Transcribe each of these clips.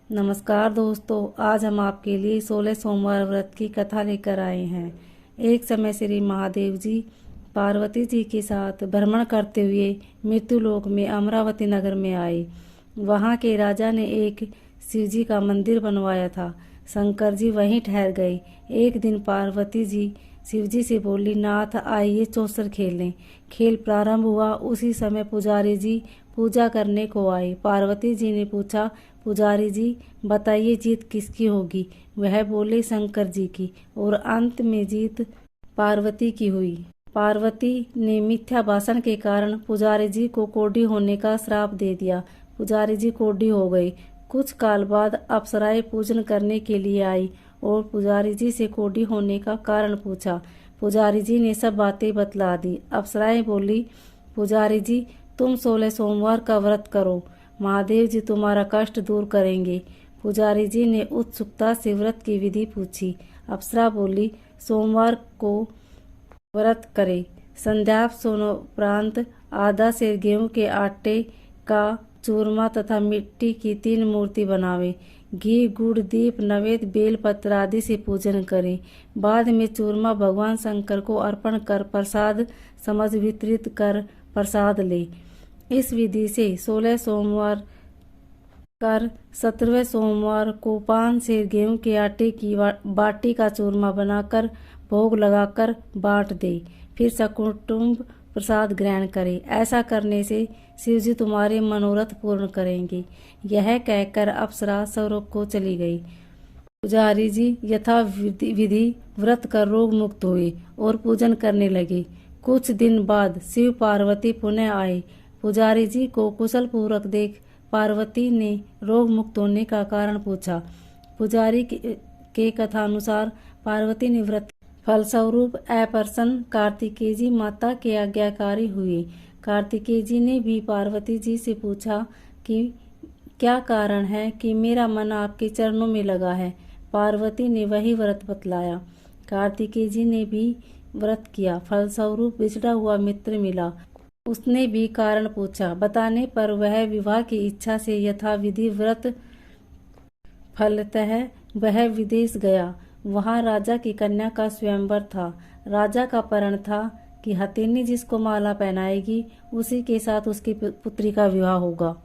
नमस्कार दोस्तों, आज हम आपके लिए 16 सोमवार व्रत की कथा लेकर आए हैं। एक समय श्री महादेव जी पार्वती जी के साथ भ्रमण करते हुए मृत्युलोक में अमरावती नगर में आए। वहां के राजा ने एक शिव जी का मंदिर बनवाया था। शंकर जी वहीं ठहर गए। एक दिन पार्वती जी शिव जी से बोली, नाथ आइए चौसर खेलें। खेल प्रारंभ हुआ। उसी समय पुजारी जी पूजा करने को आए। पार्वती जी ने पूछा, पुजारी जी बताइए जीत किसकी होगी? वह बोले, शंकर जी की। और अंत में जीत पार्वती की हुई। पार्वती ने मिथ्या भाषण के कारण पुजारी जी को कोढ़ी होने का श्राप दे दिया। पुजारी जी कोढ़ी हो गए। कुछ काल बाद अप्सराएं पूजन करने के लिए आई और पुजारी जी से कोढ़ी होने का कारण पूछा। पुजारी जी ने सब बातें बतला दी। अप्सराएं बोली, पुजारी जी तुम 16 सोमवार का व्रत करो, महादेव जी तुम्हारा कष्ट दूर करेंगे। पुजारी जी ने उत्सुकता से व्रत की विधि पूछी। अप्सरा बोली, सोमवार को व्रत करे। संध्या सोनोपरांत आधा सेर गेहूं के आटे का चूरमा तथा मिट्टी की 3 मूर्ति बनावे। घी गुड़ दीप नवेद बेल पत्र आदि से पूजन करें। बाद में चूरमा भगवान शंकर को अर्पण कर प्रसाद समझ वितरित कर प्रसाद ले। इस विधि से 16 सोमवार कर 17वें सोमवार को 5 सेर गेहूं के आटे की बाटी का चूरमा बनाकर भोग लगाकर बांट दे। फिर सकुटुंब प्रसाद ग्रहण करे। ऐसा करने से शिव जी तुम्हारे मनोरथ पूर्ण करेंगे। यह कहकर अप्सरा स्वर्ग को चली गई। पुजारी जी यथा विधि व्रत कर रोग मुक्त हुए और पूजन करने लगे। कुछ दिन बाद शिव पार्वती पुनः आए। पुजारी जी को कुशल पूर्वक देख पार्वती ने रोग मुक्त होने का कारण पूछा। पुजारी के कथानुसार पार्वती ने व्रत फलस्वरूप अप्रसन्न कार्तिकेय जी माता के आज्ञाकारी हुए। कार्तिकेय जी ने भी पार्वती जी से पूछा कि क्या कारण है कि मेरा मन आपके चरणों में लगा है। पार्वती ने वही व्रत बतलाया। कार्तिकेय जी ने भी व्रत किया। फलस्वरूप बिछड़ा हुआ मित्र मिला। उसने भी कारण पूछा। बताने पर वह विवाह की इच्छा से यथाविधि व्रत फलतः वह विदेश गया। वहां राजा की कन्या का स्वयंवर था। राजा का प्रण था कि हथिनी जिसको माला पहनाएगी उसी के साथ उसकी पुत्री का विवाह होगा।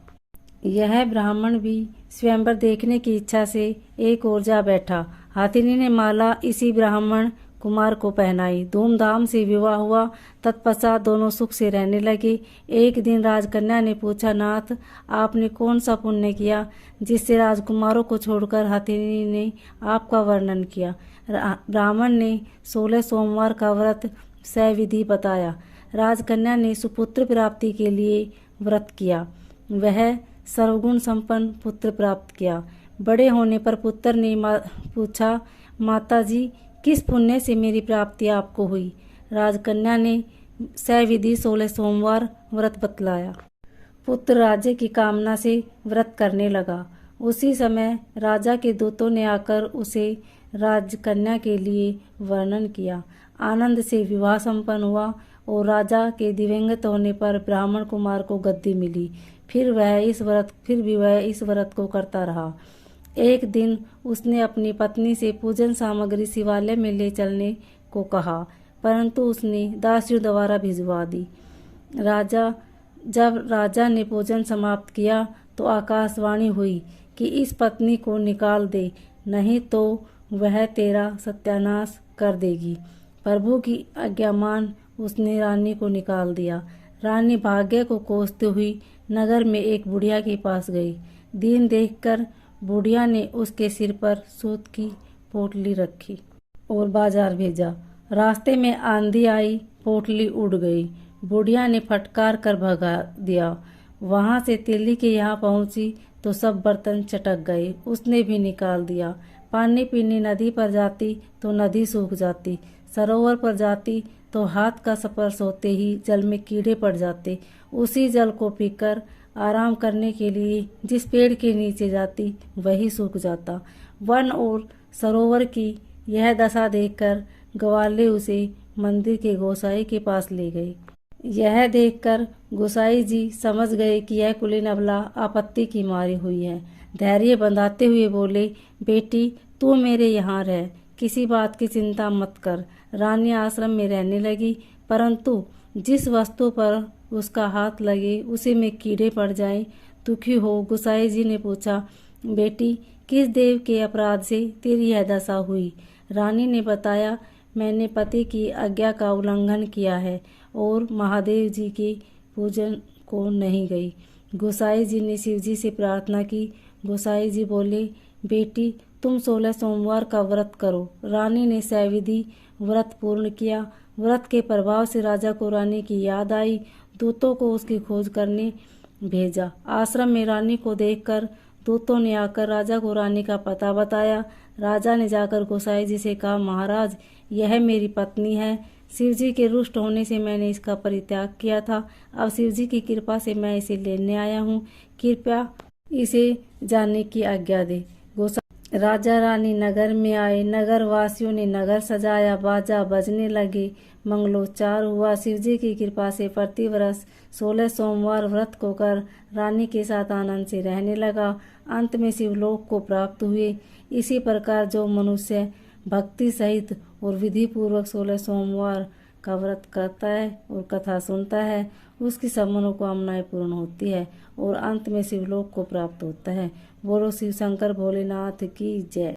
यह ब्राह्मण भी स्वयंवर देखने की इच्छा से एक ओर जा बैठा। हथिनी ने माला इसी ब्राह्मण कुमार को पहनाई। धूमधाम से विवाह हुआ। तत्पश्चात दोनों सुख से रहने लगे। एक दिन राजकन्या ने पूछा, नाथ आपने कौन सा पुण्य किया जिससे राजकुमारों को छोड़कर हथिनी ने आपका वर्णन किया? ब्राह्मण ने 16 सोमवार का व्रत सविधि बताया। राजकन्या ने सुपुत्र प्राप्ति के लिए व्रत किया। वह सर्वगुण संपन्न पुत्र प्राप्त किया। बड़े होने पर पुत्र ने पूछा, माता जी किस पुण्य से मेरी प्राप्ति आपको हुई? राजकन्या ने सविधि 16 सोमवार व्रत बतलाया। पुत्र राज्य की कामना से व्रत करने लगा। उसी समय राजा के दूतों ने आकर उसे राजकन्या के लिए वर्णन किया। आनंद से विवाह संपन्न हुआ और राजा के दिवंगत होने पर ब्राह्मण कुमार को गद्दी मिली। फिर भी वह इस व्रत को करता रहा। एक दिन उसने अपनी पत्नी से पूजन सामग्री शिवालय में ले चलने को कहा, परंतु उसने दासियों द्वारा भिजवा दी। जब राजा ने पूजन समाप्त किया तो आकाशवाणी हुई कि इस पत्नी को निकाल दे, नहीं तो वह तेरा सत्यानाश कर देगी। प्रभु की आज्ञा मान उसने रानी को निकाल दिया। रानी भाग्य को कोसते हुई नगर में एक बुढ़िया के पास गई। दिन देखकर बुढ़िया ने उसके सिर पर सूत की पोटली रखी और बाजार भेजा। रास्ते में आंधी आई, पोटली उड़ गई। बुढ़िया ने फटकार कर भगा दिया। वहां से तिल्ली के यहाँ पहुंची तो सब बर्तन चटक गए। उसने भी निकाल दिया। पानी पीने नदी पर जाती तो नदी सूख जाती। सरोवर पर जाती तो हाथ का स्पर्श होते ही जल में कीड़े पड़ जाते। उसी जल को पीकर आराम करने के लिए जिस पेड़ के नीचे जाती वही सूख जाता। वन और सरोवर की यह दशा देखकर ग्वाले उसे मंदिर के गोसाई के पास ले गए। यह देखकर गोसाई जी समझ गए कि यह कुलीन अबला आपत्ति की मारी हुई है। धैर्य बंधाते हुए बोले, बेटी तू मेरे यहाँ रह, किसी बात की चिंता मत कर। रानी आश्रम में रहने लगी, परंतु जिस वस्तु पर उसका हाथ लगे उसी में कीड़े पड़ जाएं। दुखी हो गोसाई जी ने पूछा, बेटी किस देव के अपराध से तेरी यह दशा हुई? रानी ने बताया, मैंने पति की आज्ञा का उल्लंघन किया है और महादेव जी के पूजन को नहीं गई। गोसाई जी ने शिव जी से प्रार्थना की। गोसाई जी बोले, बेटी तुम 16 सोमवार का व्रत करो। रानी ने सविधि व्रत पूर्ण किया। व्रत के प्रभाव से राजा को रानी की याद आई। दूतों को उसकी खोज करने भेजा। आश्रम में रानी को देखकर दूतों ने आकर राजा को रानी का पता बताया। राजा ने जाकर गोसाई जी से कहा, महाराज यह मेरी पत्नी है। शिवजी के रुष्ट होने से मैंने इसका परित्याग किया था। अब शिवजी की कृपा से मैं इसे लेने आया हूँ। कृपया इसे जाने की आज्ञा दे। राजा रानी नगर में आए। नगर वासियों ने नगर सजाया, बाजा बजने लगे, मंगलोच्चार हुआ। शिवजी की कृपा से प्रतिवर्ष 16 सोमवार व्रत को कर रानी के साथ आनंद से रहने लगा। अंत में शिवलोक को प्राप्त हुए। इसी प्रकार जो मनुष्य भक्ति सहित और विधि पूर्वक 16 सोमवार का व्रत करता है और कथा सुनता है, उसकी सब मनोकामनाएं पूर्ण होती है और अंत में शिवलोक को प्राप्त होता है। बोलो शिव शंकर भोलेनाथ की जय।